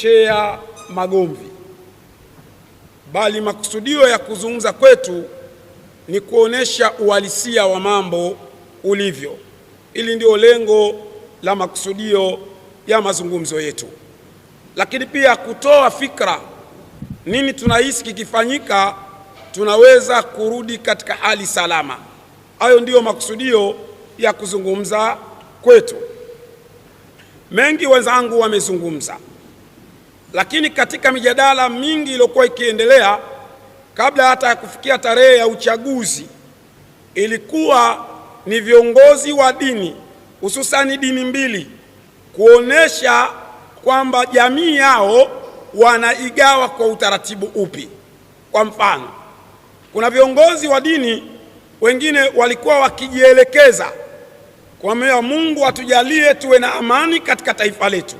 kuchochea magomvi, bali makusudio ya kuzungumza kwetu ni kuonesha uhalisia wa mambo ulivyo. Ili ndio lengo la makusudio ya mazungumzo yetu, lakini pia kutoa fikra nini tunahisi kikifanyika tunaweza kurudi katika hali salama. Hayo ndiyo makusudio ya kuzungumza kwetu. Mengi wenzangu wamezungumza, lakini katika mijadala mingi iliyokuwa ikiendelea kabla hata ya kufikia tarehe ya uchaguzi, ilikuwa ni viongozi wa dini, hususani dini mbili, kuonesha kwamba jamii yao wanaigawa kwa utaratibu upi. Kwa mfano, kuna viongozi wa dini wengine walikuwa wakijielekeza kwa Mungu atujalie tuwe na amani katika taifa letu.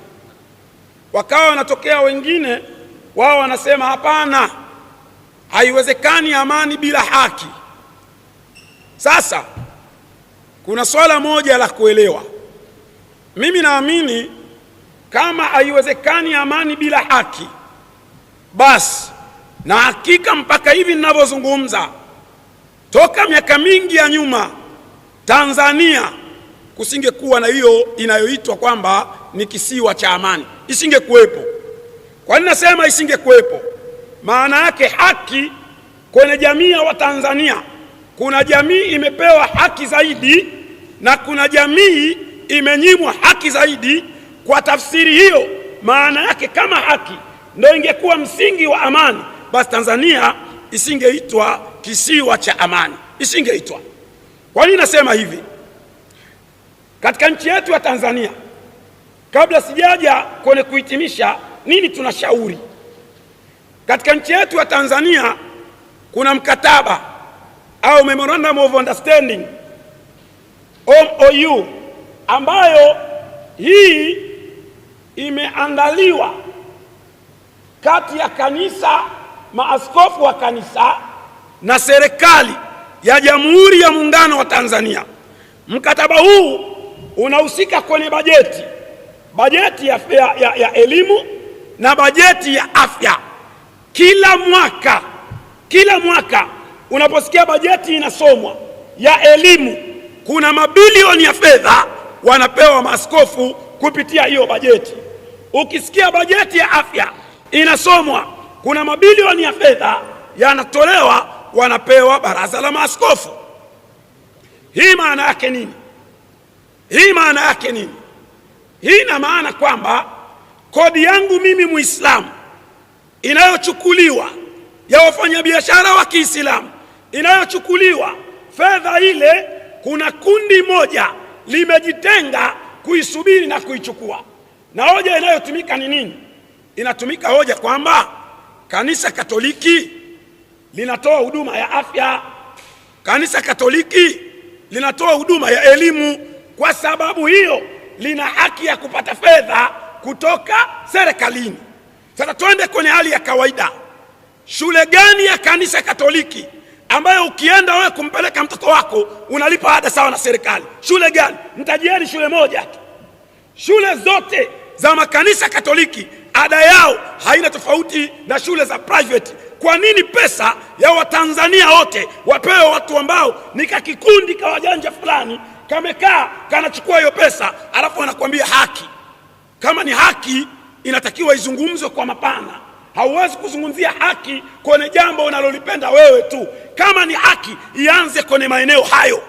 Wakawa wanatokea wengine wao wanasema hapana, haiwezekani amani bila haki. Sasa kuna swala moja la kuelewa. Mimi naamini kama haiwezekani amani bila haki, basi na hakika mpaka hivi ninavyozungumza, toka miaka mingi ya nyuma Tanzania kusingekuwa na hiyo inayoitwa kwamba ni kisiwa cha amani, isingekuwepo. Kwa nini nasema isingekuwepo? Maana yake haki kwenye jamii ya Watanzania, kuna jamii imepewa haki zaidi na kuna jamii imenyimwa haki zaidi. Kwa tafsiri hiyo, maana yake kama haki ndio ingekuwa msingi wa amani, basi Tanzania isingeitwa kisiwa cha amani, isingeitwa. Kwa nini nasema hivi? Katika nchi yetu ya Tanzania, kabla sijaja kwenye kuhitimisha nini tunashauri, katika nchi yetu ya Tanzania kuna mkataba au Memorandum of Understanding MOU, ambayo hii imeandaliwa kati ya kanisa, maaskofu wa kanisa na serikali ya Jamhuri ya Muungano wa Tanzania. Mkataba huu unahusika kwenye bajeti ya elimu na bajeti ya afya. Kila mwaka unaposikia bajeti inasomwa ya elimu, kuna mabilioni ya fedha wanapewa maaskofu kupitia hiyo bajeti. Ukisikia bajeti ya afya inasomwa, kuna mabilioni ya fedha yanatolewa wanapewa baraza la maaskofu. Hii maana yake nini? Hii ina maana kwamba kodi yangu mimi Muislamu inayochukuliwa ya wafanyabiashara wa Kiislamu inayochukuliwa, fedha ile kuna kundi moja limejitenga kuisubiri na kuichukua. Na hoja inayotumika ni nini? Inatumika hoja kwamba kanisa Katoliki linatoa huduma ya afya, kanisa Katoliki linatoa huduma ya elimu, kwa sababu hiyo lina haki ya kupata fedha kutoka serikalini. Sasa twende kwenye hali ya kawaida. Shule gani ya kanisa Katoliki ambayo ukienda wewe kumpeleka mtoto wako unalipa ada sawa na serikali? Shule gani? Mtajieni shule moja tu. Shule zote za makanisa Katoliki ada yao haina tofauti na shule za private. Kwa nini pesa ya Watanzania wote wapewe watu ambao ni kakikundi kawajanja fulani kamekaa kanachukua hiyo pesa, alafu wanakuambia haki? Kama ni haki inatakiwa izungumzwe kwa mapana. Hauwezi kuzungumzia haki kwenye jambo unalolipenda wewe tu. Kama ni haki ianze kwenye maeneo hayo.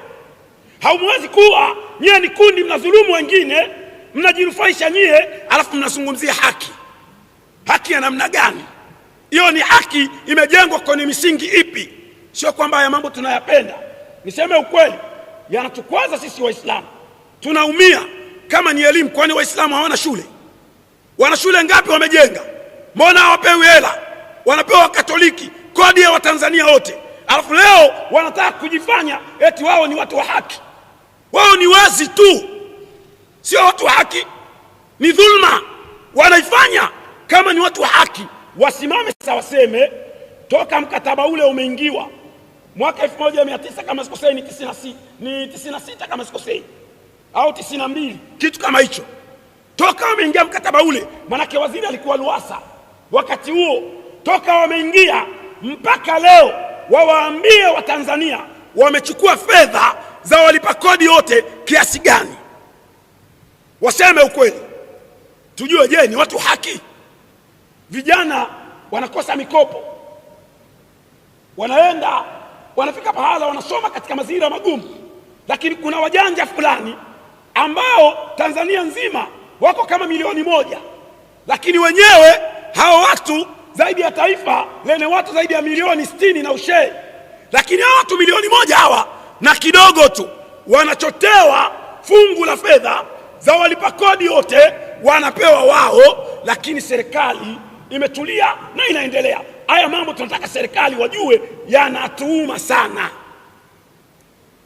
Haumwezi kuwa nyie ni kundi mnadhulumu wengine, mnajinufaisha nyie, alafu mnazungumzia haki. Haki ya namna gani? Hiyo ni haki imejengwa kwenye misingi ipi? Sio kwamba haya mambo tunayapenda. Niseme ukweli, yanatukwaza sisi Waislamu. Tunaumia. Kama ni elimu, kwani Waislamu hawana shule? Wana shule ngapi wamejenga? Mbona hawapewi hela? Wanapewa Katoliki, kodi ya Watanzania wote. Alafu leo wanataka kujifanya eti wao ni watu wa haki. Wao ni wazi tu, sio watu wa haki. Ni dhulma wanaifanya. Kama ni watu wa haki, wasimame sasa waseme toka mkataba ule umeingiwa mwaka 1900 kama sikosei ni 96 kama sikosei, au 92, kitu kama hicho. toka wameingia mkataba ule, manake waziri alikuwa Lowassa wakati huo, toka wameingia mpaka leo wawaambie Watanzania wamechukua fedha za walipa kodi wote kiasi gani. Waseme ukweli tujue, je, ni watu haki? Vijana wanakosa mikopo, wanafika pahala wanasoma katika mazingira magumu, lakini kuna wajanja fulani ambao Tanzania nzima wako kama milioni 1, lakini wenyewe hao watu zaidi ya taifa lenye watu zaidi ya milioni 60 na ushei, lakini hao watu milioni 1 hawa na kidogo tu wanachotewa fungu la fedha za walipa kodi wote wanapewa wao, lakini serikali imetulia na inaendelea. Haya mambo tunataka serikali wajue, yanatuuma sana.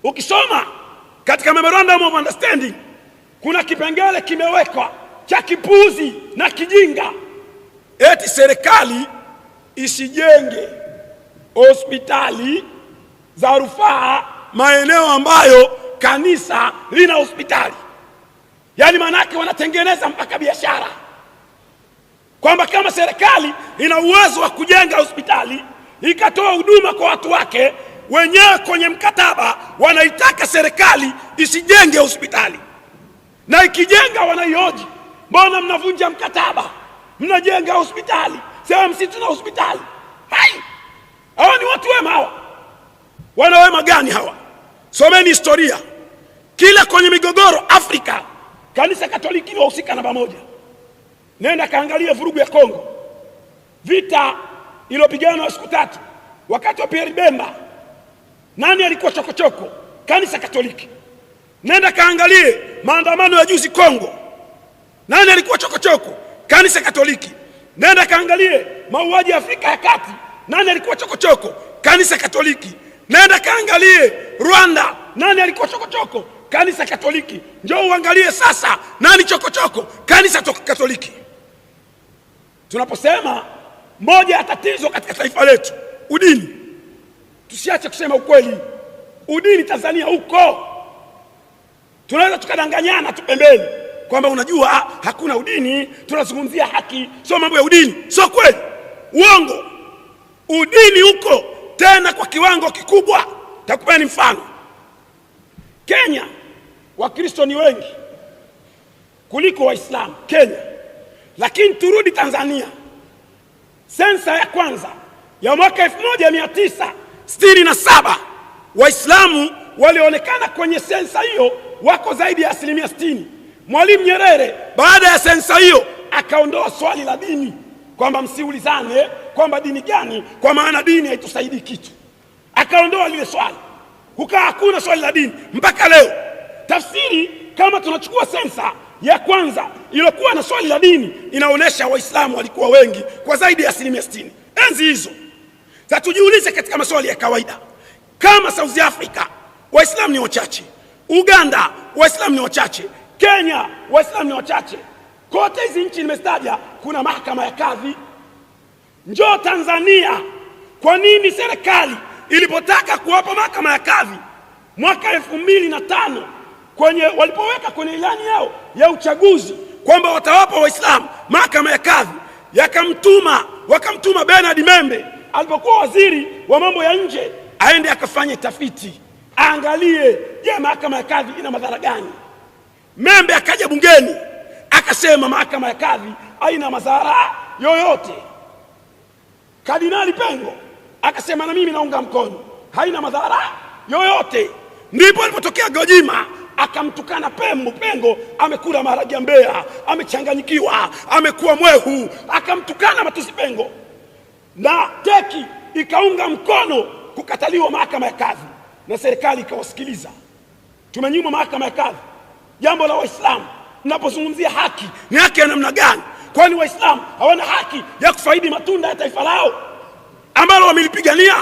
Ukisoma katika memorandum of understanding kuna kipengele kimewekwa cha kipuzi na kijinga, eti serikali isijenge hospitali za rufaa maeneo ambayo kanisa lina hospitali. Yani manake wanatengeneza mpaka biashara kwamba kama serikali ina uwezo wa kujenga hospitali ikatoa huduma kwa watu wake, wenyewe kwenye mkataba wanaitaka serikali isijenge hospitali, na ikijenga wanaihoji, mbona mnavunja mkataba, mnajenga hospitali sema msitu na hospitali? Hawa ni watu wema hawa? Wana wema gani hawa? Someni historia. Kila kwenye migogoro Afrika kanisa Katoliki linahusika namba 1. Nenda kaangalia vurugu ya Kongo, vita iliyopigana siku 3 wakati wa Pierre Bemba. Nani alikuwa chokochoko? Kanisa Katoliki. Nenda kaangalie maandamano ya juzi Kongo, nani alikuwa chokochoko? Kanisa Katoliki. Nenda kaangalie mauaji ya Afrika ya Kati, nani alikuwa chokochoko? Kanisa Katoliki. Nenda kaangalie Rwanda, nani alikuwa chokochoko? Kanisa Katoliki. Njoo uangalie sasa nani chokochoko? Kanisa Katoliki. Tunaposema moja ya tatizo katika taifa letu udini, tusiache kusema ukweli. Udini Tanzania huko, tunaweza tukadanganyana tu pembeni kwamba unajua hakuna udini, tunazungumzia haki, sio mambo ya udini. Sio kweli, uongo. Udini huko tena kwa kiwango kikubwa. Takupeni mfano. Kenya Wakristo ni wengi kuliko Waislamu Kenya, lakini turudi Tanzania. Sensa ya kwanza ya mwaka 1967 Waislamu walionekana kwenye sensa hiyo wako zaidi ya 60%. Mwalimu Nyerere baada ya sensa hiyo akaondoa swali la dini, kwamba msiulizane kwamba dini gani, kwa maana dini haitusaidii kitu. Akaondoa lile swali, hakuna swali la dini mpaka leo. Tafsiri kama tunachukua sensa ya kwanza iliyokuwa na swali la dini, inaonesha Waislamu walikuwa wengi kwa zaidi ya 60% enzi hizo. Sasa tujiulize katika maswali ya kawaida, kama South Africa Waislamu ni wachache, Uganda Waislamu ni wachache, Kenya Waislamu ni wachache, kote hizi nchi nimestaja kuna mahakama ya kadhi. Njoo Tanzania, kwa nini serikali ilipotaka kuwapa mahakama ya kadhi mwaka 2005 walipoweka kwenye ilani yao ya uchaguzi kwamba watawapa Waislamu mahakama ya kadhi, wakamtuma Bernard Membe alipokuwa waziri wa mambo ya nje aende akafanye tafiti, aangalie je, mahakama ya kadhi ina madhara gani. Membe akaja bungeni akasema mahakama ya kadhi haina madhara yoyote. Kardinali Pengo akasema na mimi naunga mkono, haina madhara yoyote. Ndipo alipotokea Gwajima akamtukana Pengo, amekula maharage ya Mbeya, amechanganyikiwa, amekuwa mwehu, akamtukana matusi Pengo, na teki ikaunga mkono kukataliwa mahakama ya kadhi, na serikali ikawasikiliza. Tumenyimwa mahakama ya kadhi. Jambo la Waislamu, tunapozungumzia haki, ni haki ya namna gani? Kwani Waislamu hawana haki ya kufaidi matunda ya taifa lao ambalo wamelipigania?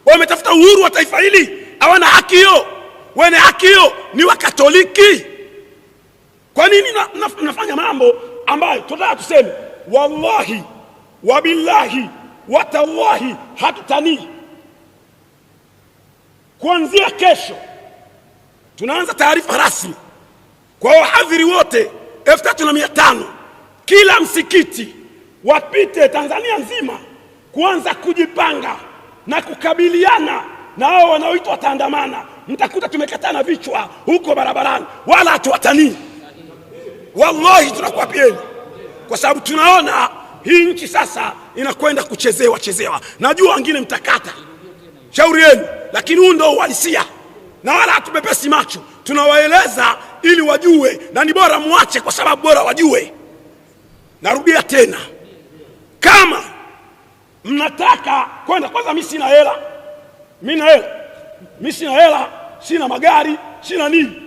Wametafuta uhuru wa taifa hili, hawana haki hiyo? Wenye haki hiyo ni Wakatoliki. Kwa nini mnafanya mambo ambayo tunataka tuseme wallahi wabillahi watallahi hatutanii? Kuanzia kesho tunaanza taarifa rasmi kwa wahadhiri wote 3,500 kila msikiti wapite Tanzania nzima kuanza kujipanga na kukabiliana na hao wanaoitwa wataandamana. Mtakuta tumekatana vichwa huko barabarani, wala hatuwatanii. Wallahi tunakuapieni, kwa sababu tunaona hii nchi sasa inakwenda kuchezewa. Najua wengine mtakata shauri yenu, lakini huu ndio uhalisia, na wala hatubepesi macho. Tunawaeleza ili wajue, na ni bora muache kwa sababu bora wajue. Narudia tena, kama mnataka kwenda, kwanza mimi sina hela, sina magari, sina nini.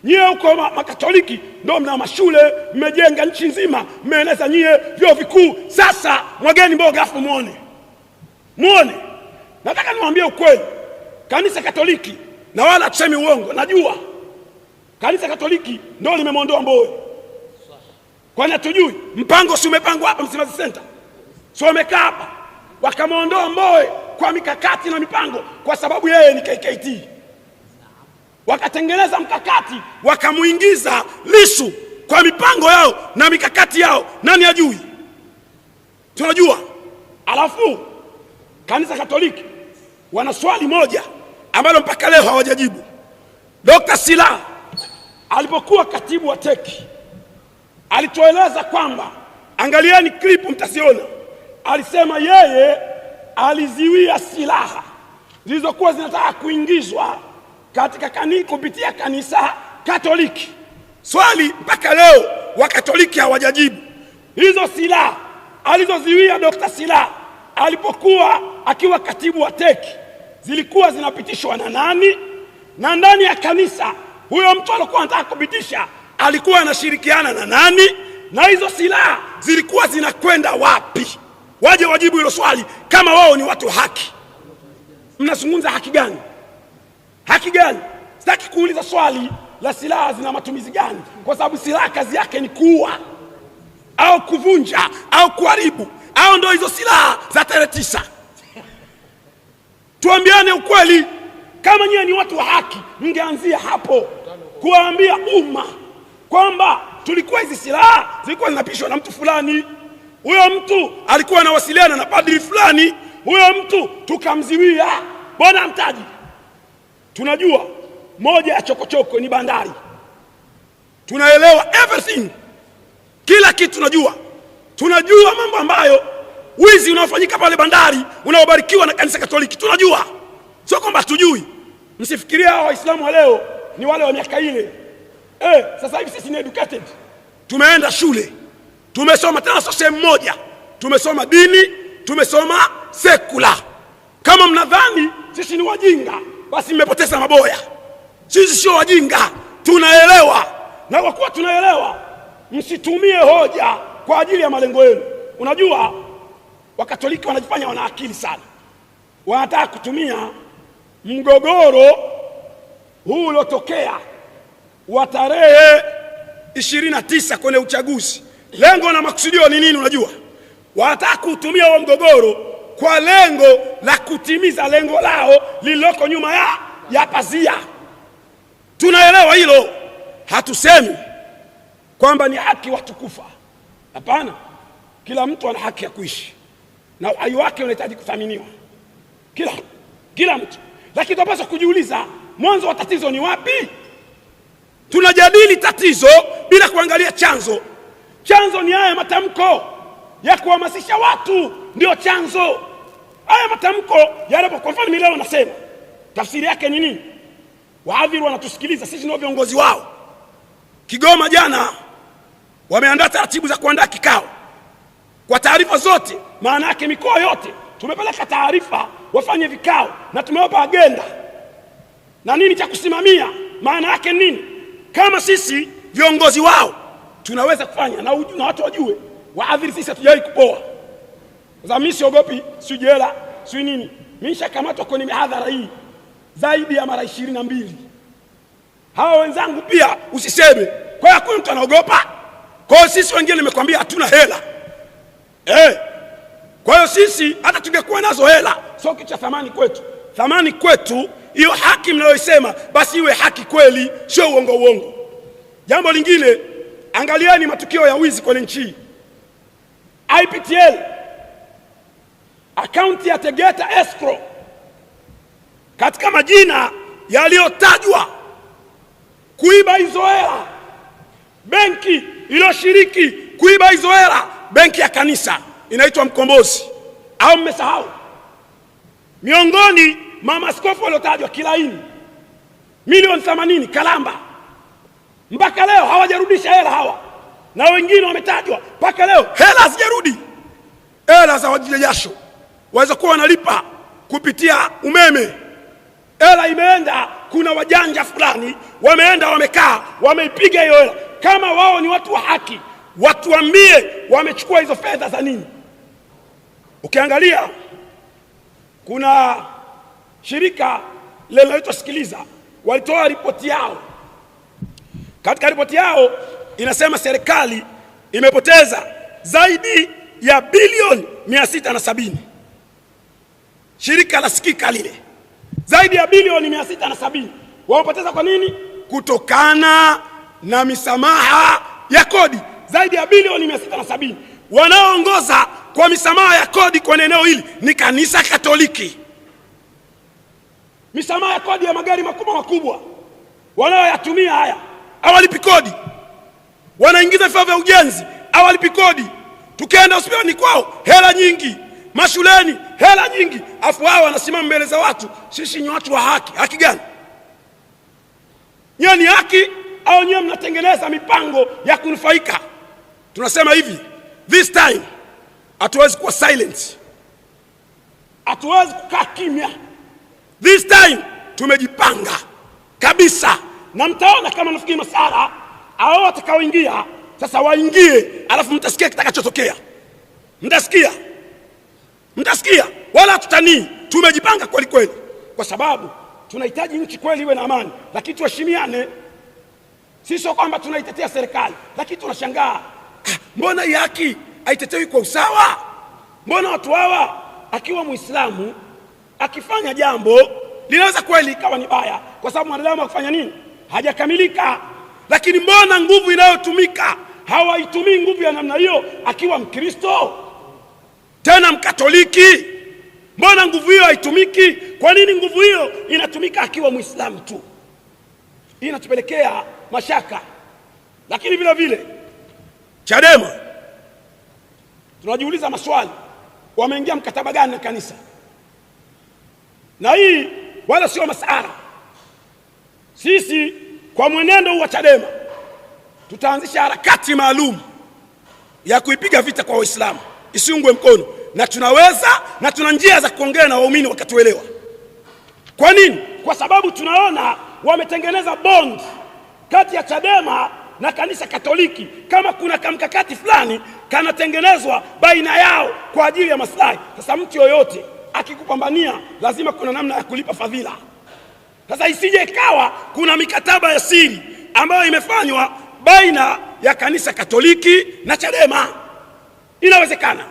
Nyie huko Makatoliki ndio mna mashule, mmejenga nchi nzima, mmeeneza nyie vyuo vikuu. Sasa mwageni mboga afu muone. Nataka niwaambie ukweli, kanisa Katoliki, na wala tusemi uongo, najua kanisa Katoliki ndio limemwondoa Mbowe. Kwani hatujui? Mpango si umepangwa hapa Msimbazi Center, sio umekaa hapa, wakamwondoa Mbowe kwa mikakati na mipango, kwa sababu yeye ni KKT. Wakatengeneza mkakati, wakamuingiza Lissu kwa mipango yao na mikakati yao. Nani ajui? Tunajua. Alafu kanisa Katoliki wana swali moja ambalo mpaka leo hawajajibu. Dr. Slaa alipokuwa katibu wa teki alitueleza kwamba, angalieni clip mtasiona, alisema yeye aliziwia silaha zilizokuwa zinataka kuingizwa katika kupitia kanisa Katoliki. Swali mpaka leo Wakatoliki hawajajibu. Hizo silaha alizoziwia Dr. Slaa alipokuwa akiwa katibu wa teki zilikuwa zinapitishwa na nani? Na ndani ya kanisa huyo mtu alikuwa anataka kupitisha alikuwa anashirikiana na nani? Na hizo silaha zilikuwa zinakwenda wapi? Waje wajibu hilo swali kama wao ni watu haki. Mnazungumza haki gani? Haki gani? Sitaki kuuliza swali la silaha zina matumizi gani, kwa sababu silaha kazi yake ni kuua au kuvunja au kuharibu, au ndio hizo silaha za tarehe 9. Tuambiane ukweli, kama nyie ni watu wa haki, mngeanzia hapo kuambia umma kwamba tulikuwa hizi silaha zilikuwa zinapishwa na mtu fulani, huyo mtu alikuwa anawasiliana na padri fulani, huyo mtu tukamziwia. Bwana mtaji, tunajua moja ya chokochoko ni bandari, tunaelewa everything, kila kitu tunajua mambo ambayo wizi unaofanyika pale bandari unaobarikiwa na kanisa Katoliki tunajua, sio kwamba tujui. Msifikiria hao Waislamu wa leo ni wale wa miaka ile. Sasa hivi sisi ni educated, tumeenda shule, tumesoma, tena sio sehemu moja, tumesoma dini, tumesoma sekula. Kama mnadhani sisi ni wajinga, basi mmepoteza maboya. Sisi sio wajinga, tunaelewa, na kwa kuwa tunaelewa, msitumie hoja kwa ajili ya malengo yenu. Unajua Wakatoliki wanajifanya wana akili sana, wanataka kutumia mgogoro huu uliotokea wa tarehe 29 kwenye uchaguzi. Lengo na makusudio ni nini? Unajua wanataka kutumia huo mgogoro kwa lengo la kutimiza lengo lao lililoko nyuma ya pazia. Tunaelewa hilo, hatusemi kwamba ni haki watu kufa, hapana. Kila mtu ana haki ya kuishi na uhai wake unahitaji kuthaminiwa, kila mtu. Lakini tunapaswa kujiuliza, mwanzo wa tatizo ni wapi? Tunajadili tatizo bila kuangalia chanzo. Chanzo ni haya matamko ya kuhamasisha watu, ndio chanzo. Haya matamko yanapo, kwa mfano leo nasema, tafsiri yake ni nini? Wahadhiri wanatusikiliza, sisi ndio viongozi wao. Kigoma jana wameandaa taratibu za kuandaa kikao kwa taarifa zote, maana yake mikoa yote tumepeleka taarifa wafanye vikao, na tumewapa agenda na nini cha kusimamia. Maana yake nini? Kama sisi viongozi wao tunaweza kufanya na watu wajue, wahadhiri sisi hatujawahi kupoa. Sasa mimi siogopi si jela si nini, mimi nishakamatwa kwenye mihadhara hii zaidi ya mara 22. Hao wenzangu pia usiseme, kwa hiyo hakuna mtu anaogopa. Kwa hiyo sisi wengine nimekwambia hatuna hela. Kwa hiyo sisi hata tungekuwa nazo hela sio kitu cha thamani kwetu. Thamani kwetu hiyo haki mnayosema, basi iwe haki kweli, sio uongo. Jambo lingine, Angalieni matukio ya wizi kwenye nchi. IPTL, akaunti ya Tegeta Escrow, katika majina yaliyotajwa kuiba hizo hela, benki iliyoshiriki kuiba hizo hela, benki ya kanisa inaitwa Mkombozi, au mmesahau? Miongoni mwa maaskofu waliotajwa Kilaini, milioni 80 Kalamba, mpaka leo hawajarudisha hela hawa, na wengine wametajwa mpaka leo hela hazijarudi. Hela za wajile jasho waweza kuwa wanalipa kupitia umeme, hela imeenda, kuna wajanja fulani wameenda wamekaa wameipiga hiyo hela. Kama wao ni watu wa haki, watuambie wamechukua hizo fedha za nini. Ukiangalia kuna shirika linaloitwa Sikiliza, walitoa ripoti yao. Katika ripoti yao inasema serikali imepoteza zaidi ya bilioni 670. Shirika la Sikika lile, zaidi ya bilioni 670 wamepoteza. Kwa nini? Kutokana na misamaha ya kodi, zaidi ya bilioni 670. Wanaoongoza kwa misamaha ya kodi kwenye eneo hili ni kanisa Katoliki. Misamaha ya kodi ya magari makubwa makubwa wanaoyatumia haya hawalipi kodi, wanaingiza vifaa vya ujenzi hawalipi kodi. Tukienda hospitali kwao hela nyingi, mashuleni hela nyingi, afu wao wanasimama mbele za watu, sisi ni watu wa haki. Haki gani? Nyie ni haki au nyie mnatengeneza mipango ya kunufaika? Tunasema hivi, this time hatuwezi kuwa silent, hatuwezi kukaa kimya. This time tumejipanga kabisa, na mtaona kama nafikiri masara hao watakaoingia sasa waingie, alafu mtasikia kitakachotokea. Mtasikia wala tutanii. Tumejipanga kweli kweli, kwa sababu tunahitaji nchi kweli iwe na amani, lakini tuheshimiane. Sisi sio kwamba tunaitetea serikali, lakini tunashangaa mbona hii haki haitetewi kwa usawa? Mbona watu hawa, akiwa Muislamu akifanya jambo linaweza kweli ikawa ni baya, kwa sababu mwanadamu akifanya nini? Hajakamilika. Lakini mbona nguvu inayotumika hawaitumii nguvu ya namna hiyo akiwa Mkristo tena Mkatoliki? Mbona nguvu hiyo haitumiki? Kwa nini nguvu hiyo inatumika akiwa Muislamu tu? Hii inatupelekea mashaka. Lakini vile vile Chadema tunajiuliza maswali, wameingia mkataba gani na kanisa? Na hii wala sio masara. Sisi kwa mwenendo huu wa Chadema tutaanzisha harakati maalum ya kuipiga vita kwa Waislamu isiungwe mkono, na tunaweza na tuna njia za kuongea na waumini wakatuelewa. Kwa nini? Kwa sababu tunaona wametengeneza bond kati ya Chadema na kanisa Katoliki, kama kuna kamkakati fulani kanatengenezwa baina yao kwa ajili ya maslahi. Sasa mtu yoyote akikupambania lazima kuna namna ya kulipa fadhila. Sasa isije ikawa kuna mikataba ya siri ambayo imefanywa baina ya kanisa Katoliki na Chadema. Inawezekana.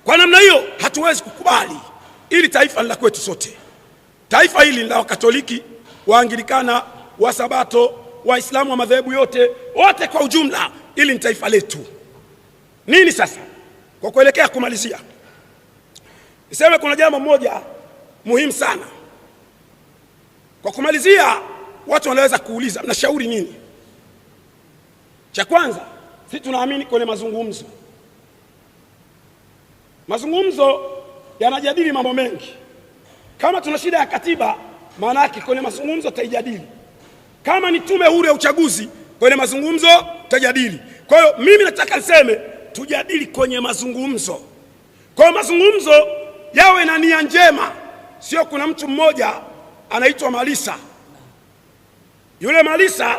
Kwa namna hiyo hatuwezi kukubali. Ili taifa ni la kwetu sote. Taifa hili ni la Wakatoliki, Waanglikana, Wasabato, Waislamu wa madhehebu yote, wote kwa ujumla. Ili ni taifa letu. Nini sasa? Kwa kuelekea kumalizia, niseme kuna jambo moja muhimu sana. Kwa kumalizia, watu wanaweza kuuliza mnashauri nini? Cha kwanza, sisi tunaamini kwenye mazungumzo. Mazungumzo yanajadili mambo mengi. Kama tuna shida ya katiba, maana yake kwenye mazungumzo tutajadili. Kama ni tume huru ya uchaguzi, kwenye mazungumzo tutajadili. Kwa hiyo mimi nataka niseme tujadili kwenye mazungumzo. Kwa mazungumzo yawe na nia njema. Sio kuna mtu mmoja anaitwa Malisa. Yule Malisa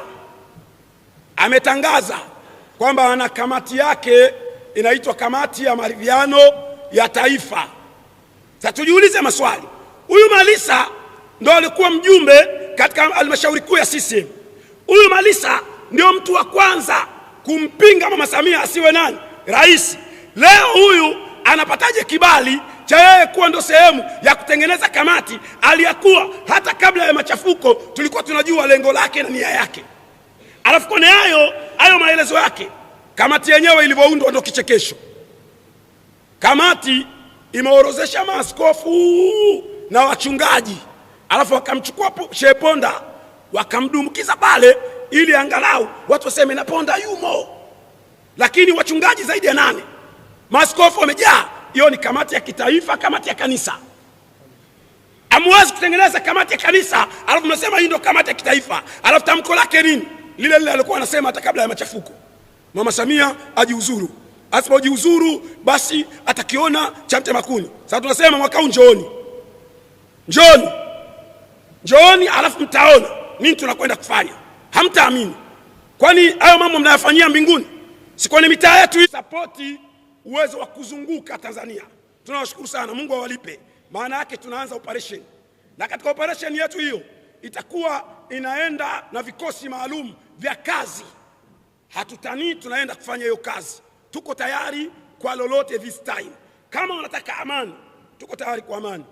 ametangaza kwamba ana kamati yake inaitwa kamati ya maridhiano ya taifa. Sasa tujiulize maswali. Huyu Malisa ndo alikuwa mjumbe katika halmashauri kuu ya CCM. Huyu Malisa ndio mtu wa kwanza kumpinga Mama Samia asiwe nani? Rais. Leo huyu anapataje kibali cha yeye kuwa ndo sehemu ya kutengeneza kamati aliyakuwa hata kabla ya machafuko tulikuwa tunajua lengo lake na nia yake? Alafu kwenye hayo hayo maelezo yake, kamati yenyewe ilivyoundwa ndio kichekesho. Kamati imeorozesha maaskofu na wachungaji, alafu wakamchukua Shehe Ponda wakamdumkiza pale ili angalau watu waseme na Ponda yumo, lakini wachungaji zaidi ya 8, maaskofu wamejaa. Hiyo ni kamati ya kitaifa, kamati ya kanisa. Hamwezi kutengeneza kamati ya kanisa alafu mnasema hii ndio kamati ya kitaifa, alafu tamko lake nini? Lile alikuwa anasema hata kabla ya machafuko, Mama Samia ajiuzuru, asipojiuzuru basi atakiona cha mtema kuni. Sasa tunasema mwaka huu njooni, alafu mtaona nini tunakwenda kufanya. Hamtaamini. Kwani hayo mambo mnayafanyia mbinguni? Si kwenye mitaa yetu hii? Sapoti uwezo wa kuzunguka Tanzania. Tunawashukuru sana, Mungu awalipe. Maana yake tunaanza operation, na katika operation yetu hiyo itakuwa inaenda na vikosi maalum vya kazi. Hatutanii, tunaenda kufanya hiyo kazi. Tuko tayari kwa lolote this time. Kama wanataka amani, tuko tayari kwa amani.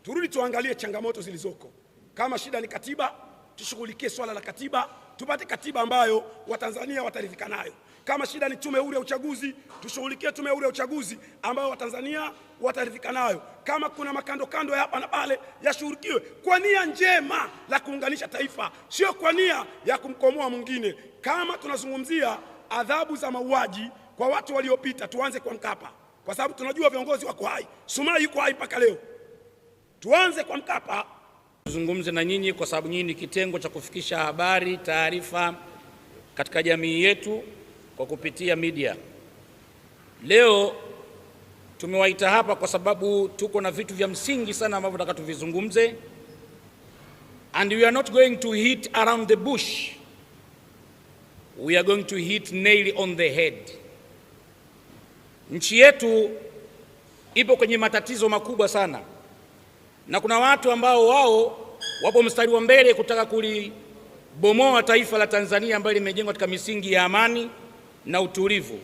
Turudi tuangalie changamoto zilizoko. Kama shida ni katiba, tushughulikie swala la katiba, tupate katiba ambayo Watanzania wataridhika nayo. Kama shida ni tume huru ya uchaguzi, tushughulikie tume huru ya uchaguzi ambayo Watanzania wataridhika nayo. Kama kuna makando kando ya hapa na pale, yashughulikiwe kwa nia njema la kuunganisha taifa, sio kwa nia ya kumkomoa mwingine. Kama tunazungumzia adhabu za mauaji kwa watu waliopita, tuanze kwa Mkapa, kwa sababu tunajua viongozi wako hai. Sumaye yuko hai mpaka leo. Tuanze kwa Mkapa. Tuzungumze na nyinyi kwa sababu nyinyi ni kitengo cha kufikisha habari, taarifa katika jamii yetu kwa kupitia media. Leo tumewaita hapa kwa sababu tuko na vitu vya msingi sana ambavyo nataka tuvizungumze, and we are not going to hit around the bush. We are going to hit nail on the head. Nchi yetu ipo kwenye matatizo makubwa sana, na kuna watu ambao wao wapo mstari wa mbele kutaka kulibomoa taifa la Tanzania ambalo limejengwa katika misingi ya amani na utulivu,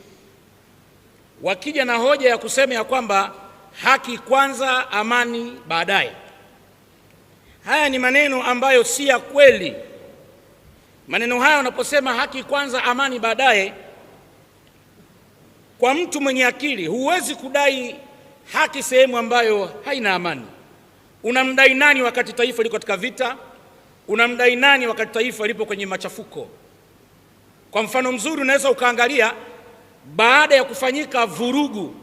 wakija na hoja ya kusema ya kwamba haki kwanza, amani baadaye. Haya ni maneno ambayo si ya kweli. Maneno haya unaposema haki kwanza, amani baadaye, kwa mtu mwenye akili huwezi kudai haki sehemu ambayo haina amani. Unamdai nani wakati taifa liko katika vita? Unamdai nani wakati taifa lipo kwenye machafuko? Kwa mfano mzuri unaweza ukaangalia baada ya kufanyika vurugu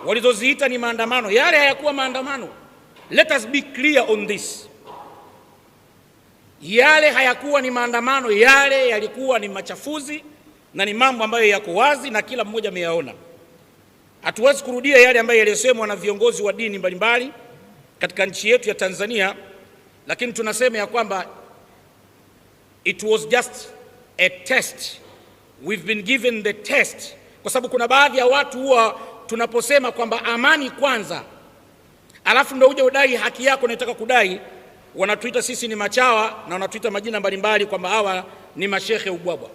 walizoziita ni maandamano, yale hayakuwa maandamano. Let us be clear on this. Yale hayakuwa ni maandamano, yale yalikuwa ni machafuzi na ni mambo ambayo yako wazi na kila mmoja ameyaona. Hatuwezi kurudia yale ambayo yalisemwa na viongozi wa dini mbalimbali katika nchi yetu ya Tanzania, lakini tunasema ya kwamba it was just a test. We've been given the test. Kwa sababu kuna baadhi ya watu huwa tunaposema kwamba amani kwanza, alafu ndio uje udai haki yako unataka kudai, wanatuita sisi ni machawa na wanatuita majina mbalimbali kwamba hawa ni mashehe ubwabwa.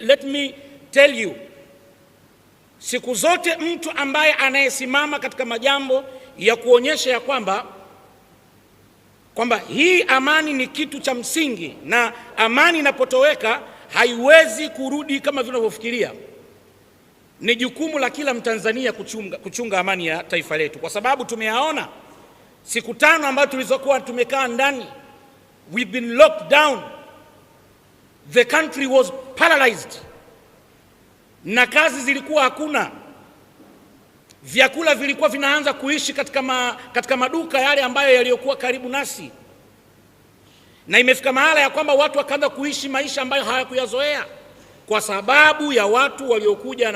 Let me tell you, siku zote mtu ambaye anayesimama katika majambo ya kuonyesha ya kwamba hii amani ni kitu cha msingi, na amani inapotoweka haiwezi kurudi kama vinavyofikiria. Ni jukumu la kila Mtanzania kuchunga amani ya taifa letu, kwa sababu tumeyaona siku 5 ambazo tulizokuwa tumekaa ndani. We've been locked down. The country was paralyzed. Na kazi zilikuwa hakuna. Vyakula vilikuwa vinaanza kuishi katika maduka yale ambayo yaliyokuwa karibu nasi. Na imefika mahala ya kwamba watu wakaanza kuishi maisha ambayo hawakuyazoea kwa sababu ya watu waliokuja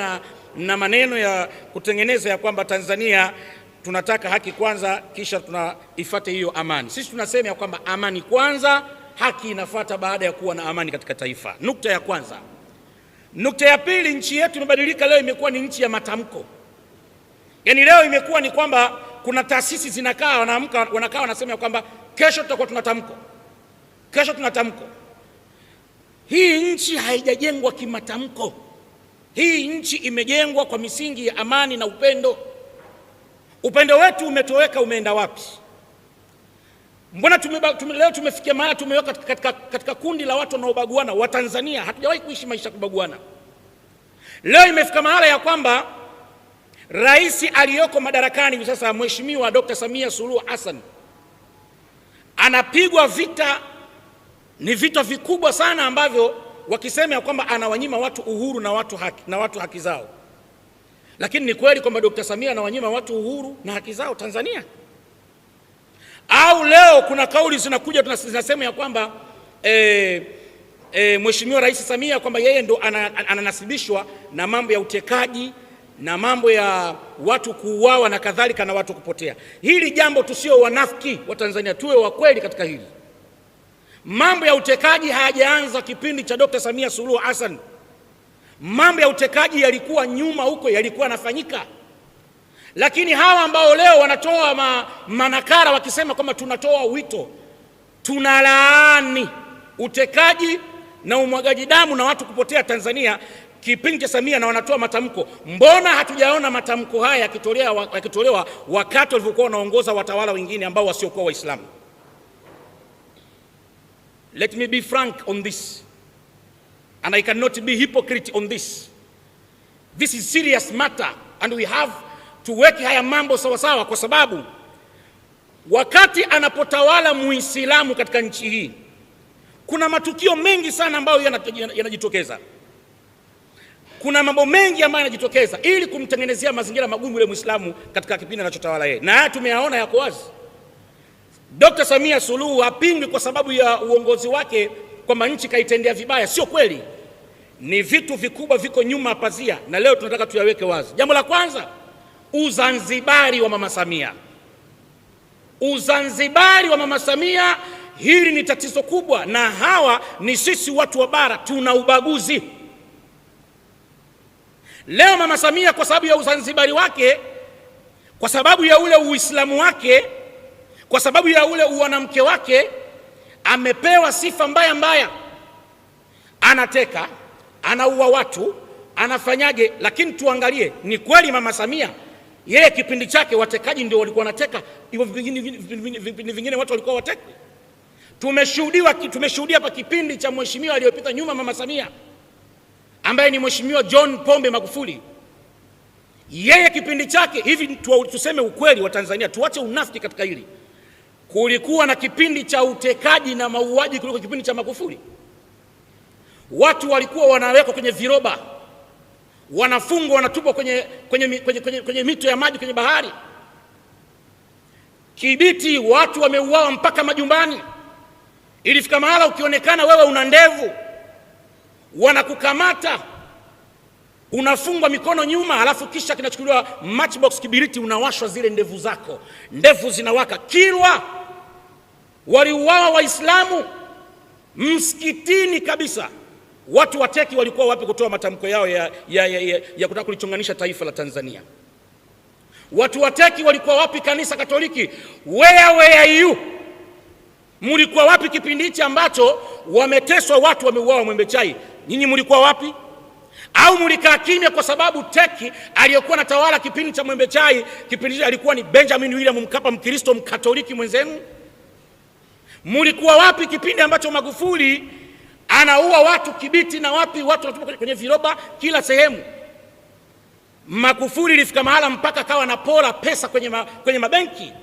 na maneno ya kutengeneza ya kwamba Tanzania tunataka haki kwanza kisha tunaifuate hiyo amani. Sisi tunasema ya kwamba amani kwanza, haki inafuata baada ya kuwa na amani katika taifa. Nukta ya kwanza. Nukta ya pili, nchi yetu imebadilika. Leo imekuwa ni nchi ya matamko. Yaani leo imekuwa ni kwamba kuna taasisi zinakaa wanakaa wanasema kwamba kesho tutakuwa tunatamko. Kesho tunatamko. Hii nchi haijajengwa kimatamko. Hii nchi imejengwa kwa misingi ya amani na upendo. Upendo wetu umetoweka, umeenda wapi? Mbona leo tumefikia mahali tumeweka katika kundi la watu wanaobaguana wa Tanzania? Hatujawahi kuishi maisha kubaguana. Leo imefika mahali ya kwamba rais aliyoko madarakani hivi sasa, Mheshimiwa Dr. Samia Suluhu Hassan, anapigwa vita, ni vita vikubwa sana ambavyo wakisema ya kwamba anawanyima watu uhuru na watu haki zao. Lakini ni kweli kwamba Dr. Samia anawanyima watu uhuru na haki zao Tanzania? Au leo kuna kauli zinakuja zinasema ya kwamba Mheshimiwa Rais Samia kwamba yeye ndo ananasibishwa na mambo ya utekaji na mambo ya watu kuuawa na kadhalika na watu kupotea. Hili jambo tusio wanafiki wa Tanzania, tuwe wa kweli katika hili. Mambo ya utekaji hayajaanza kipindi cha Dr. Samia Suluhu Hassan. Mambo ya utekaji yalikuwa nyuma huko, yalikuwa yanafanyika. Lakini hawa ambao leo wanatoa manakara wakisema kwamba tunatoa wito, tunalaani utekaji na umwagaji damu na watu kupotea Tanzania kipindi cha Samia, na wanatoa matamko. Mbona hatujaona matamko haya yakitolewa wakati walivyokuwa wanaongoza watawala wengine ambao wasiokuwa Waislamu? Let me be frank on this, and I cannot be hypocrite on this. This is serious matter and we have tuweke haya mambo sawa sawa, kwa sababu wakati anapotawala Muislamu katika nchi hii kuna matukio mengi sana ambayo yanajitokeza. Kuna mambo mengi ambayo yanajitokeza ili kumtengenezea mazingira magumu yule Muislamu katika kipindi anachotawala yeye, na haya tumeyaona yako wazi. Dr. Samia Suluhu hapingwi kwa sababu ya uongozi wake kwamba nchi kaitendea vibaya. Sio kweli, ni vitu vikubwa viko nyuma pazia, na leo tunataka tuyaweke wazi. Jambo la kwanza, Uzanzibari wa Mama Samia. Uzanzibari wa Mama Samia, hili ni tatizo kubwa, na hawa ni sisi watu wa bara, tuna ubaguzi. Leo Mama Samia kwa sababu ya Uzanzibari wake, kwa sababu ya ule Uislamu wake, kwa sababu ya ule uwanamke wake, amepewa sifa mbaya mbaya. Anateka, anaua watu, anafanyaje? Lakini tuangalie, ni kweli Mama Samia yeye kipindi chake watekaji ndio walikuwa wanateka, hivyo vingine watu walikuwa wateka? Tumeshuhudia hapa kipindi cha mheshimiwa aliyopita nyuma Mama Samia ambaye ni Mheshimiwa John Pombe Magufuli. Yeye kipindi chake, hivi tuseme ukweli wa Tanzania, tuache unafiki katika hili, kulikuwa na kipindi cha utekaji na mauaji kuliko kipindi cha Magufuli. Watu walikuwa wanawekwa kwenye viroba, wanafungwa, wanatupwa kwenye mito ya maji, kwenye bahari. Kibiti watu wameuawa mpaka majumbani. Ilifika mahala ukionekana wewe una ndevu, wanakukamata, unafungwa mikono nyuma, halafu kisha kinachukuliwa matchbox kibiriti, unawashwa zile ndevu zako, ndevu zinawaka. Kilwa waliuawa Waislamu msikitini kabisa. Watu wateki walikuwa wapi kutoa matamko yao ya kutaka kulichonganisha taifa la Tanzania? Watu wateki walikuwa wapi? Kanisa Katoliki, where are you? Mlikuwa wapi kipindi hichi ambacho wameteswa watu, wameuawa Mwembe Chai? Nyinyi mlikuwa wapi? Au mlikaa kimya kwa sababu teki aliyokuwa na tawala kipindi cha Mwembe Chai, kipindi hicho alikuwa ni Benjamin William Mkapa, Mkristo Mkatoliki mwenzenu? Mlikuwa wapi kipindi ambacho Magufuli anaua watu Kibiti na wapi watu wanatupa kwenye viroba kila sehemu? Magufuli ilifika mahala mpaka kawa anapora pesa kwenye mabenki.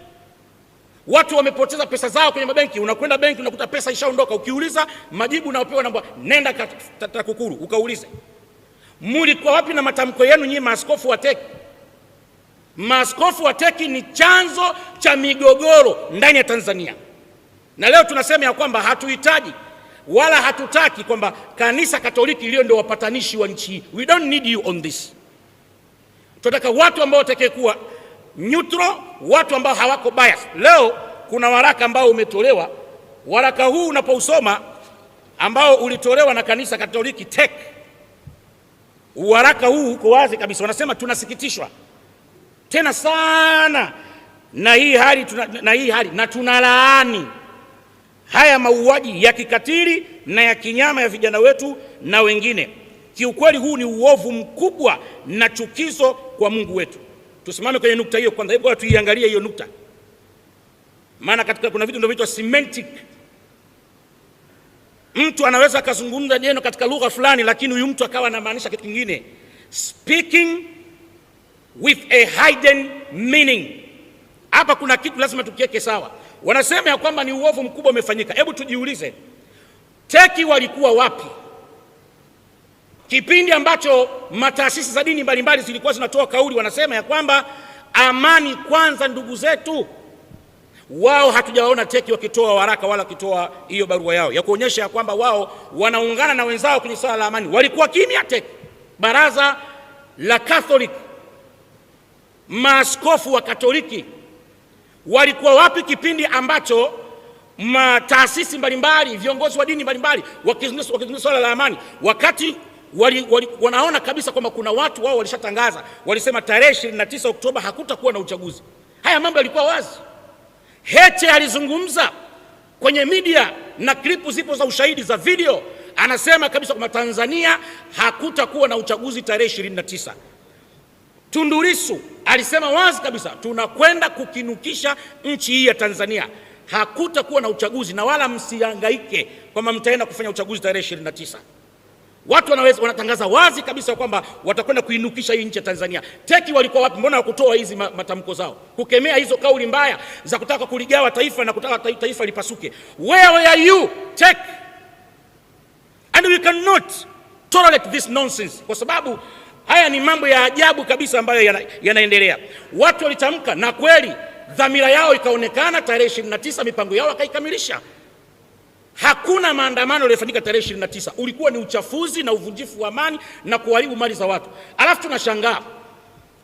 Watu wamepoteza pesa zao kwenye mabenki. Unakwenda benki unakuta pesa ishaondoka, ukiuliza majibu unaopewa namba, nenda TAKUKURU ukaulize. Mlikuwa wapi na matamko yenu nyinyi maaskofu wa teki? Maaskofu wa teki ni chanzo cha migogoro ndani ya Tanzania, na leo tunasema ya kwamba hatuhitaji wala hatutaki kwamba Kanisa Katoliki lio ndio wapatanishi wa nchi. We don't need you on this. Tunataka watu ambao watakayekuwa neutral, watu ambao hawako bias. Leo kuna waraka ambao umetolewa. Waraka huu unapousoma, ambao ulitolewa na Kanisa Katoliki TEC, waraka huu uko wazi kabisa. Wanasema tunasikitishwa tena sana na hii hali na tunalaani haya mauaji ya kikatili na ya kinyama ya vijana wetu na wengine. Kiukweli huu ni uovu mkubwa na chukizo kwa Mungu wetu. Tusimame kwenye nukta hiyo kwanza. Hebu tuiangalie hiyo nukta. Maana katika kuna vitu ndio vinaitwa semantic. Mtu anaweza akazungumza neno katika lugha fulani, lakini huyu mtu akawa anamaanisha kitu kingine. Speaking with a hidden meaning. Hapa kuna kitu lazima tukiweke sawa. Wanasema ya kwamba ni uovu mkubwa umefanyika. Hebu tujiulize, teki walikuwa wapi kipindi ambacho mataasisi za dini mbalimbali zilikuwa zinatoa kauli? Wanasema ya kwamba amani kwanza, ndugu zetu. Wao hatujawaona teki wakitoa waraka wala wakitoa hiyo barua yao ya kuonyesha ya kwamba wao wanaungana na wenzao kwenye swala la amani. Walikuwa kimya teki. Baraza la Catholic, maaskofu wa Katoliki walikuwa wapi kipindi ambacho taasisi mbalimbali, viongozi wa dini mbalimbali wakizungumza swala la amani, wakati wanaona kabisa kwamba kuna watu wao walishatangaza, walisema tarehe 29 Oktoba hakutakuwa na uchaguzi. Haya mambo yalikuwa wazi. Heche alizungumza kwenye media na klipu zipo za ushahidi za video, anasema kabisa kwamba Tanzania hakutakuwa na uchaguzi tarehe 29. Tundu Lissu alisema wazi kabisa, tunakwenda kukinukisha nchi hii ya Tanzania, hakutakuwa na uchaguzi na wala msihangaike kwamba mtaenda kufanya uchaguzi tarehe 29. Watu wanatangaza wazi kabisa kwamba watakwenda kuinukisha hii nchi ya Tanzania. Teki walikuwa wapi? Mbona hawakutoa hizi matamko zao kukemea hizo kauli mbaya za kutaka kuligawa taifa na kutaka taifa lipasuke? Where are you, Teki? And we cannot tolerate this nonsense, kwa sababu haya ni mambo ya ajabu kabisa ambayo yanaendelea. Watu walitamka na kweli dhamira yao ikaonekana, tarehe 29 mipango yao wakaikamilisha. Hakuna maandamano yaliyofanyika tarehe 29. Ulikuwa ni uchafuzi na uvunjifu wa amani na kuharibu mali za watu. Alafu tunashangaa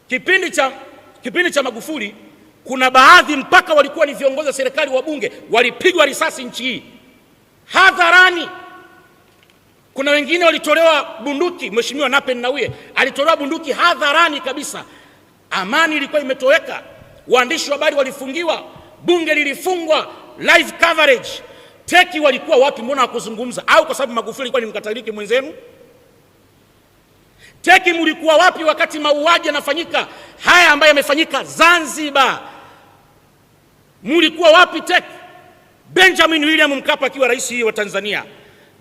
kipindi cha Magufuli kuna baadhi mpaka walikuwa ni viongozi wa serikali, wa bunge, walipigwa risasi nchi hii hadharani. Kuna wengine walitolewa bunduki. Mheshimiwa Nape Nnauye alitolewa bunduki hadharani kabisa. Amani ilikuwa imetoweka. Waandishi wa habari walifungiwa, bunge lilifungwa, live coverage. Teki walikuwa wapi? Mbona hakuzungumza? Au kwa sababu Magufuli alikuwa ni Mkatoliki mwenzenu? Teki mlikuwa wapi wakati mauaji yanafanyika haya ambayo yamefanyika Zanzibar? Mlikuwa wapi Teki? Benjamin William Mkapa akiwa rais wa Tanzania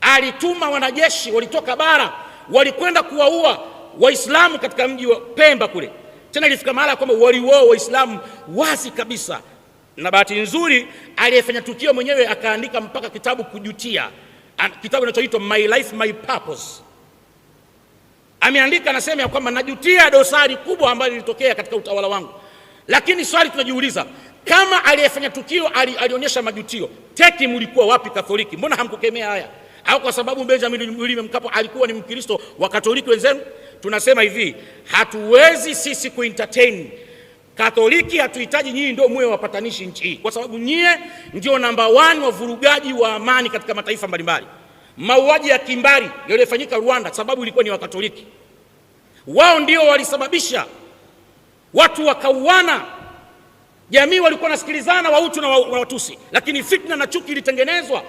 alituma wanajeshi, walitoka bara, walikwenda kuwaua Waislamu katika mji wa Pemba kule. Tena ilifika mahali kwamba waliuawa Waislamu wazi kabisa. Na bahati nzuri aliyefanya tukio mwenyewe akaandika mpaka kitabu kujutia, kitabu kinachoitwa My Life My Purpose. Ameandika, anasema ya kwamba najutia dosari kubwa ambayo ilitokea katika utawala wangu. Lakini swali tunajiuliza, kama aliyefanya tukio alionyesha majutio, Teki mlikuwa wapi Katoliki? Mbona hamkukemea haya? Au kwa sababu Benjamin William Mkapa alikuwa ni Mkristo wa Katoliki wenzenu? Tunasema hivi, hatuwezi sisi kuentertain Katoliki. Hatuhitaji nyinyi ndio muwe wapatanishi nchi hii, kwa sababu nyie ndio namba 1 wa vurugaji wa amani katika mataifa mbalimbali. Mauaji ya kimbari yaliyofanyika Rwanda, sababu ilikuwa ni Wakatoliki. Wao ndio walisababisha watu wakauana. Jamii walikuwa nasikilizana, Wahutu na Watusi, lakini fitna na chuki ilitengenezwa.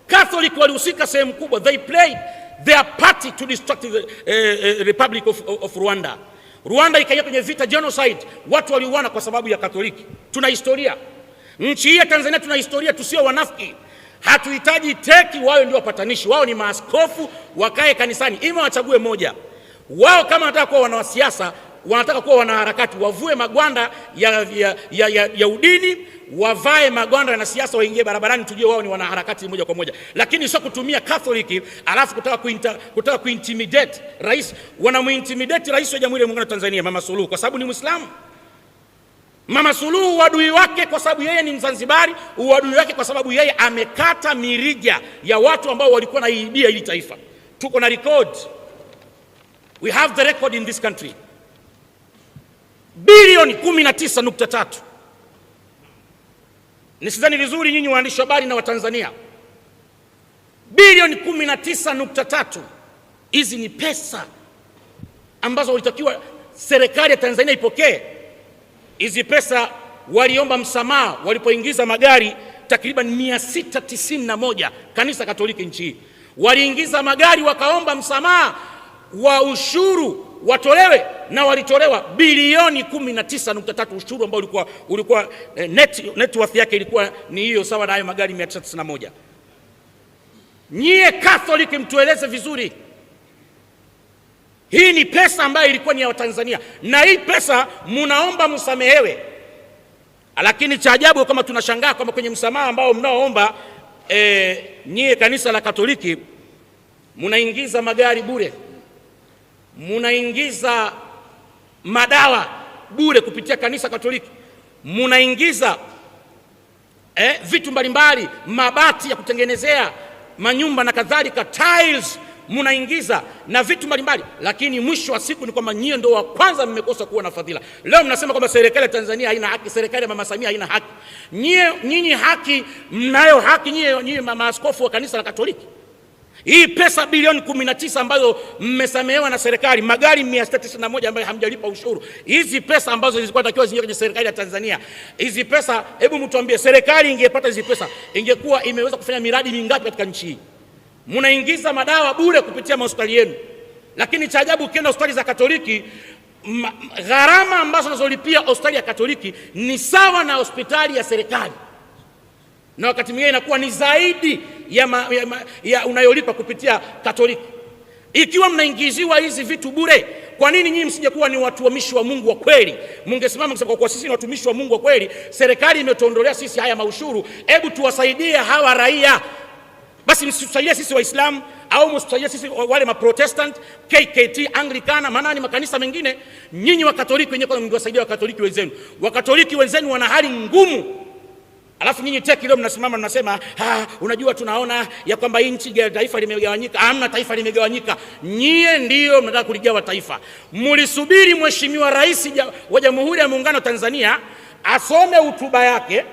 Catholic walihusika sehemu kubwa. They played their party to destruct the Republic of Rwanda. Rwanda ikaingia kwenye vita, genocide. Watu waliuana kwa sababu ya Katoliki. Tuna historia. Nchi hii ya Tanzania tuna historia, tusio wanafiki. Hatuhitaji Teki wao ndio wapatanishi. Wao ni maaskofu, wakae kanisani. Ima wachague moja. Wao kama wanataka kuwa wanasiasa, wanataka kuwa wanaharakati, wavue magwanda ya udini, wavae magwanda na siasa, waingie barabarani, tujue wao ni wanaharakati moja kwa moja. Lakini sio kutumia Katoliki alafu kutaka kuintimidate rais. Wanamuintimidate rais wa Jamhuri ya Muungano wa Tanzania, Mama Suluhu, kwa sababu ni Muislamu. Mama Suluhu uadui wake kwa sababu yeye ni Mzanzibari, uadui wake kwa sababu yeye amekata mirija ya watu ambao walikuwa naibia hili taifa. Tuko na record. We have the record in this country. Bilioni 19.3. Nisidhani vizuri nyinyi waandishi habari na Watanzania. Bilioni 19.3. Hizi ni pesa ambazo walitakiwa serikali ya Tanzania ipokee. Hizi pesa waliomba msamaha walipoingiza magari takriban 691 kanisa Katoliki nchi hii. Waliingiza magari wakaomba msamaha wa ushuru watolewe, na walitolewa bilioni 19.3 ushuru ambao ulikuwa net worth yake ilikuwa ni hiyo, sawa na hayo magari 991. Nyie Catholic mtueleze vizuri, hii ni pesa ambayo ilikuwa ni ya Watanzania, na hii pesa munaomba msamehewe. Lakini cha ajabu kama tunashangaa kwamba kwenye msamaha ambao mnaoomba nyie kanisa la Katoliki, munaingiza magari bure, munaingiza madawa bure kupitia kanisa Katoliki, munaingiza vitu mbalimbali, mabati ya kutengenezea manyumba na kadhalika, tiles munaingiza na vitu mbalimbali, lakini mwisho wa siku ni kwamba nyie ndio wa kwanza mmekosa kuwa na fadhila. Leo mnasema kwamba serikali ya Tanzania haina haki, serikali ya Mama Samia haina haki. Nyinyi haki mnayo haki nyie maaskofu wa kanisa la Katoliki. Hii pesa bilioni 19 ambazo mmesamehewa na serikali, magari 691 ambayo hamjalipa ushuru, hizi pesa ambazo zilikuwa takiwa ziingie kwenye serikali ya Tanzania, hizi pesa, hebu mtuambie, serikali ingepata hizi pesa ingekuwa imeweza kufanya miradi mingapi katika nchi hii? Munaingiza madawa bure kupitia hospitali yenu, lakini cha ajabu ukienda hospitali za Katoliki, gharama ambazo unazolipia hospitali ya Katoliki ni sawa na hospitali ya serikali, na wakati mwingine inakuwa ni zaidi ya unayolipa kupitia Katoliki. Ikiwa mnaingiziwa hizi vitu bure, kwa nini nyinyi msije kuwa ni watumishi wa Mungu wa kweli? Mungesimama kusema kwa sisi ni watumishi wa Mungu wa kweli, serikali imetuondolea sisi haya maushuru, hebu tuwasaidie hawa raia. Basi msitusaidie sisi Waislamu, au msitusaidie sisi wale maprotestant, KKT, Anglikana, manani makanisa mengine. Nyinyi wa Katoliki wenyewe kwa mngiwasaidia wa Katoliki wenzenu. Wa Katoliki wenzenu wana hali ngumu. Alafu nyinyi teki leo mnasimama mnasema, unajua tunaona ya kwamba hii nchi ya taifa limegawanyika. Hamna taifa limegawanyika. Nyie ndio mnataka kuligawa taifa. Mlisubiri Mheshimiwa Rais wa Jamhuri ya Muungano wa Tanzania asome hotuba yake.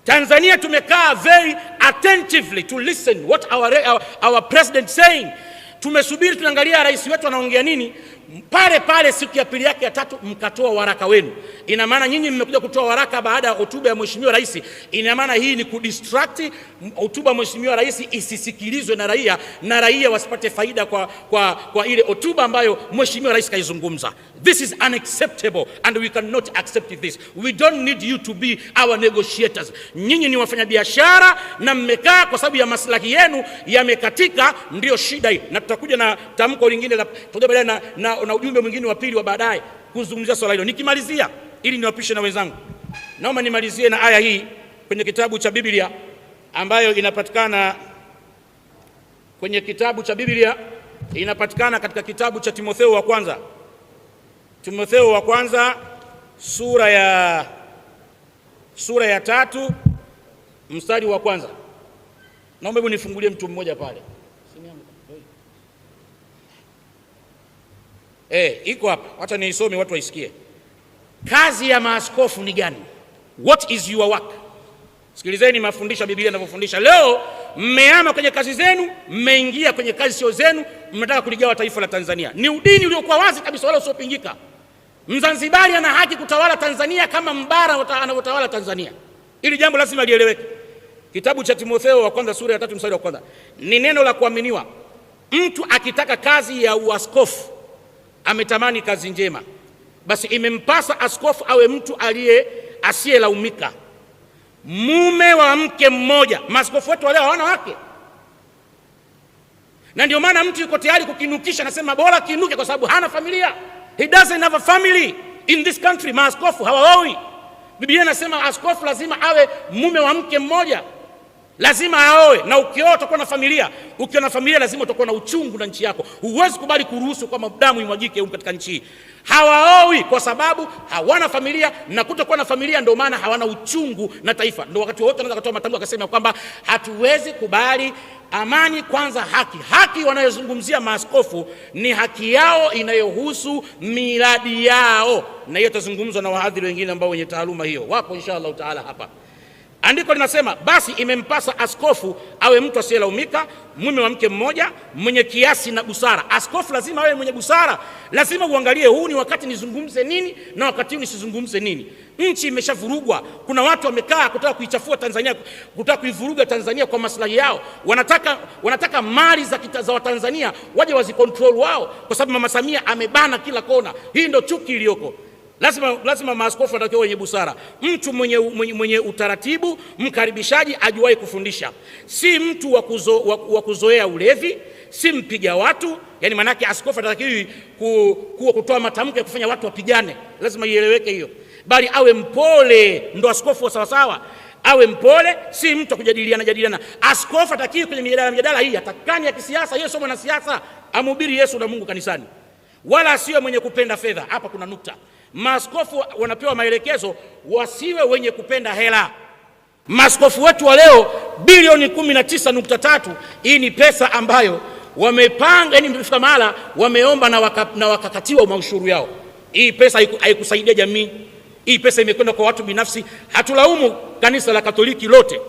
Tanzania tumekaa very attentively to listen what our president saying. Tumesubiri tunaangalia rais wetu anaongea nini. Pale siku ya pili yake ya tatu mkatoa waraka wenu. Ina maana nyinyi mmekuja kutoa waraka baada ya hotuba ya Mheshimiwa Rais. Ina maana hii ni kudistract hotuba ya Mheshimiwa Rais isisikilizwe na raia wasipate faida kwa ile hotuba ambayo Mheshimiwa Rais kaizungumza. This is unacceptable and we cannot accept this. We don't need you to be our negotiators. Nyinyi ni wafanyabiashara na mmekaa kwa sababu ya maslahi yenu yamekatika, ndio shida hii. Na tutakuja na tamko lingine tutakuja baadaye na ujumbe mwingine wa pili wa baadaye kuzungumzia swala hilo. Nikimalizia ili niwapishe na wenzangu, naomba nimalizie na aya hii kwenye kitabu cha Biblia ambayo inapatikana kwenye kitabu cha Biblia, inapatikana katika kitabu cha Timotheo wa kwanza. Timotheo wa kwanza sura ya 3 mstari wa kwanza. Naomba hebu nifungulie mtu mmoja pale. Iko hapa. Acha niisome watu waisikie. Kazi ya maaskofu ni gani? What is your work? Sikilizeni mafundisho ya Biblia yanavyofundisha. Leo mmehama kwenye kazi zenu, mmeingia kwenye kazi sio zenu, mnataka kuligawa taifa la Tanzania. Ni udini uliokuwa wazi kabisa wala usiopingika. Mzanzibari ana haki kutawala Tanzania kama Mbara anavyotawala Tanzania. Ili jambo lazima lieleweke. Kitabu cha Timotheo wa kwanza sura ya 3 mstari wa kwanza. Ni neno la kuaminiwa. Mtu akitaka kazi ya uaskofu ametamani kazi njema, basi imempasa askofu awe mtu asiyelaumika, mume wa mke mmoja. Maaskofu wetu wale hawana wake, na ndio maana mtu yuko tayari kukinukisha, anasema bora kinuke kwa sababu hana familia. He doesn't have a family in this country. Maaskofu hawaoi. Biblia inasema askofu lazima awe mume wa mke mmoja, lazima aoe, na ukioa utakuwa na familia. Ukiwa na familia lazima utakuwa na uchungu na nchi yako. Huwezi kubali kuruhusu kama damu imwagike katika nchi hii. Hawaoi kwa sababu hawana familia, na kutokuwa na familia ndio maana hawana uchungu na taifa. Ndio wakati wote anaweza kutoa matamko akasema kwamba hatuwezi kubali amani kwanza haki. Haki wanayozungumzia maaskofu ni haki yao inayohusu miradi yao, na hiyo tazungumzwa na wahadhiri wengine ambao wenye taaluma hiyo wapo inshallah taala hapa. Andiko linasema basi imempasa askofu awe mtu asiyelaumika, mume wa mke mmoja, mwenye kiasi na busara. Askofu lazima awe mwenye busara. Lazima uangalie huu ni wakati nizungumze nini na wakati huu nisizungumze nini. Nchi imeshavurugwa. Kuna watu wamekaa kutaka kuichafua Tanzania, kutaka kuivuruga Tanzania kwa maslahi yao. Wanataka mali za Watanzania waje wazikontrol wao, kwa sababu Mama Samia amebana kila kona. Hii ndio chuki iliyoko. Lazima maaskofu watakiwa wenye busara, mtu mwenye utaratibu, mkaribishaji, ajuwaye kufundisha, si mtu wa kuzoea ulevi, si mpiga watu. Yani manake askofu atakiwi kutoa matamko ya kufanya watu wapigane, lazima ieleweke hiyo, bali awe mpole. Ndo askofu wa sawasawa, awe mpole, si mtu kujadiliana. Askofu atakiwi kwenye mjadala hii atakani ya kisiasa, yeye sio mwanasiasa, amhubiri Yesu na Mungu kanisani, wala asiwe mwenye kupenda fedha. Hapa kuna nukta. Maaskofu wanapewa maelekezo wasiwe wenye kupenda hela. Maaskofu wetu wa leo bilioni 19.3, hii ni pesa ambayo wamepanga, yani imefika mahala wameomba na wakakatiwa maushuru yao. Hii pesa haikusaidia jamii. Hii pesa imekwenda kwa watu binafsi. Hatulaumu kanisa la Katoliki lote.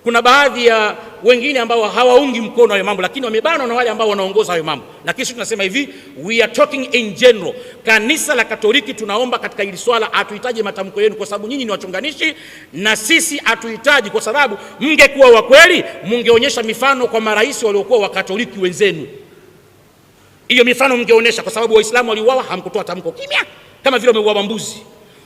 Kuna baadhi ya wengine ambao hawaungi mkono hayo mambo, lakini wamebanwa na wale ambao wanaongoza hayo mambo. Na kisha tunasema hivi, we are talking in general. Kanisa la Katoliki tunaomba katika hili swala, hatuhitaji matamko yenu kwa sababu nyinyi ni wachunganishi, na sisi hatuhitaji, kwa sababu mngekuwa wa kweli mungeonyesha mifano kwa marais waliokuwa wa Katoliki wenzenu. Hiyo mifano mngeonyesha, kwa sababu Waislamu waliuawa, hamkutoa tamko, kimya. Kama vile wameuawa mbuzi,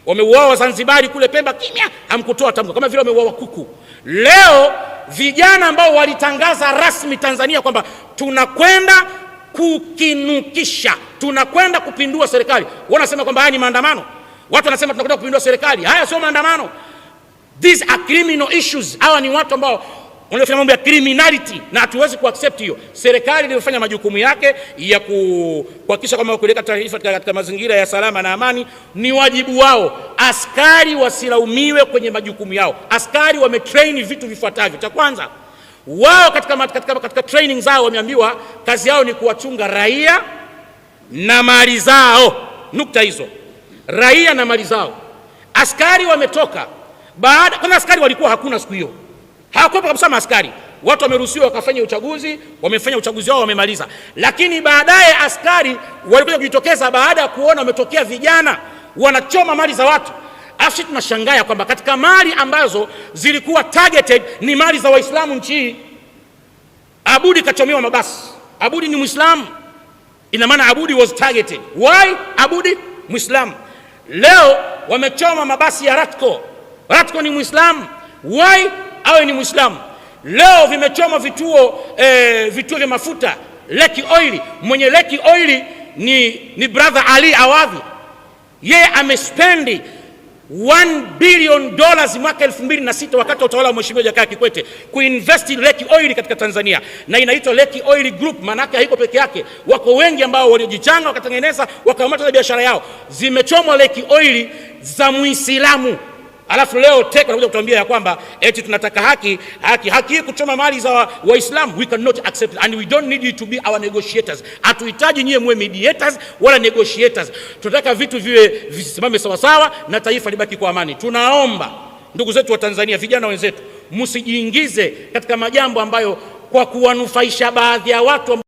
wameuawa Zanzibari kule Pemba, kimya, hamkutoa tamko. Kama vile wameuawa kuku. Leo vijana ambao walitangaza rasmi Tanzania kwamba tunakwenda kukinukisha, tunakwenda kupindua serikali, wanasema kwamba haya ni maandamano. Watu wanasema tunakwenda kupindua serikali. Haya sio maandamano. These are criminal issues. Hawa ni watu ambao wanafanya mambo ya criminality, na hatuwezi kuaccept hiyo. Serikali ilifanya majukumu yake ya kuhakikisha kwamba kuleta taarifa katika mazingira ya salama na amani, ni wajibu wao. Askari wasilaumiwe kwenye majukumu yao. Askari wametrain vitu vifuatavyo. Cha kwanza, wao katika training zao wameambiwa kazi yao ni kuwachunga raia na mali zao. Nukta hizo, raia na mali zao. Askari wametoka kama askari walikuwa hakuna siku hiyo, hawakuwepo kabisa maaskari. Watu wameruhusiwa wakafanya uchaguzi, wamefanya uchaguzi wao, wamemaliza. Lakini baadaye askari walikuja kujitokeza baada ya kuona wametokea vijana wanachoma mali za watu. Afu tunashangaa kwamba katika mali ambazo zilikuwa targeted ni mali za Waislamu nchi hii. Abudi kachomewa mabasi. Abudi ni Muislamu. Ina maana Abudi was targeted. Why? Abudi Muislamu. Leo wamechoma mabasi ya Ratco. Ratco ni Muislamu. Why? Awe ni Muislamu. Leo vimechoma vituo vya mafuta, Leki Oil. Mwenye Leki Oil ni brother Ali Awadhi. Yeye amespendi $1 billion mwaka 2006 wakati wa utawala wa Mheshimiwa Jakaya Kikwete kuinvest Leki Oil katika Tanzania, na inaitwa Leki Oil Group. Maana yake haiko peke yake, wako wengi ambao waliojichanga wakatengeneza wakamata biashara yao. Zimechomwa Leki Oil za Muislamu. Alafu leo TEC anakuja kutuambia ya kwamba eti tunataka haki kuchoma mali za Waislamu. We cannot accept it and we don't need you to be our negotiators. Hatuhitaji nyie mwe mediators wala negotiators. Tunataka vitu visimame sawa sawa na taifa libaki kwa amani. Tunaomba ndugu zetu wa Tanzania, vijana wenzetu, msijiingize katika majambo ambayo kwa kuwanufaisha baadhi ya watu